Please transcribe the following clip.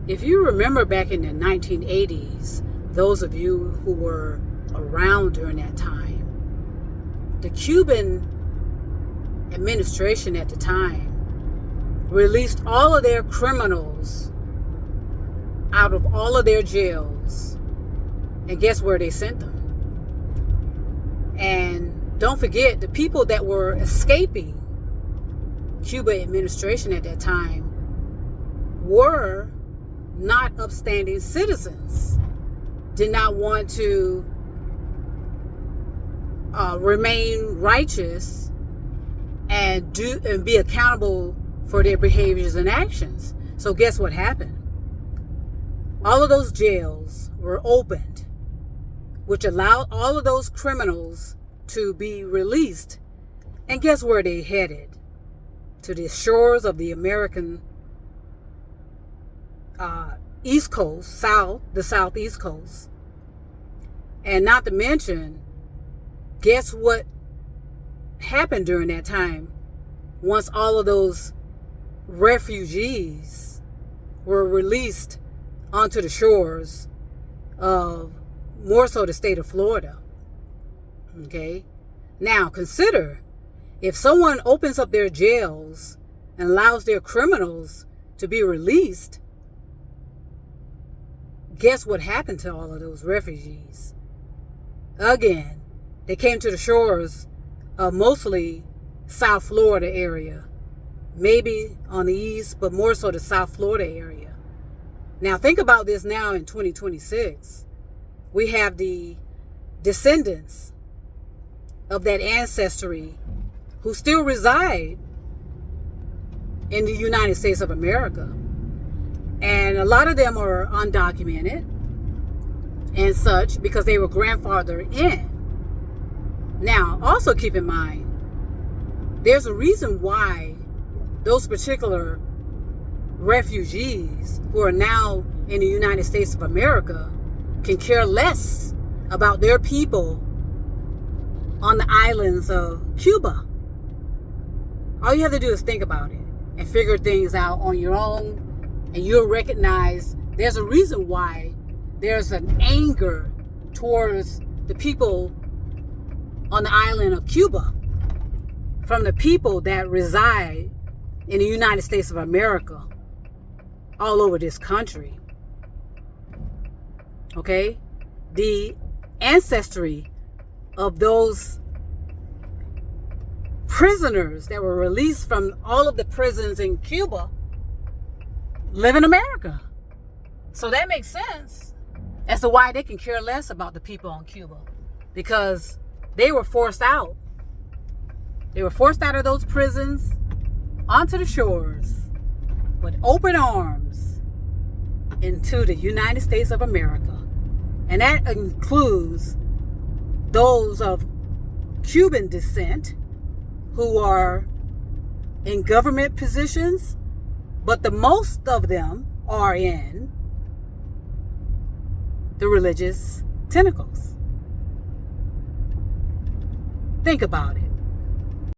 If you remember back in the 1980s, those of you who were around during that time, the Cuban administration at the time released all of their criminals out of all of their jails. And guess where they sent them? And don't forget, the people that were escaping Cuba administration at that time were not upstanding citizens, did not want to remain righteous and be accountable for their behaviors and actions. So guess what happened? All of those jails were opened, which allowed all of those criminals to be released. And guess where they headed? To the shores of the American East Coast, the Southeast Coast. And not to mention, guess what happened during that time once all of those refugees were released onto the shores of more so the state of Florida. Okay? Now consider, if someone opens up their jails and allows their criminals to be released, guess what happened to all of those refugees? Again, they came to the shores of mostly South Florida area, maybe on the east, but more so the South Florida area. Now think about this now in 2026. We have the descendants of that ancestry who still reside in the United States of America. And a lot of them are undocumented and such because they were grandfathered in. Now, also keep in mind, there's a reason why those particular refugees who are now in the United States of America can care less about their people on the islands of Cuba. All you have to do is think about it and figure things out on your own, and you'll recognize there's a reason why there's an anger towards the people on the island of Cuba from the people that reside in the United States of America all over this country. Okay? The ancestry of those prisoners that were released from all of the prisons in Cuba live in America. So that makes sense as to why they can care less about the people on Cuba, because they were forced out. They were forced out of those prisons onto the shores with open arms into the United States of America. And that includes those of Cuban descent who are in government positions, but the most of them are in the religious tentacles. Think about it.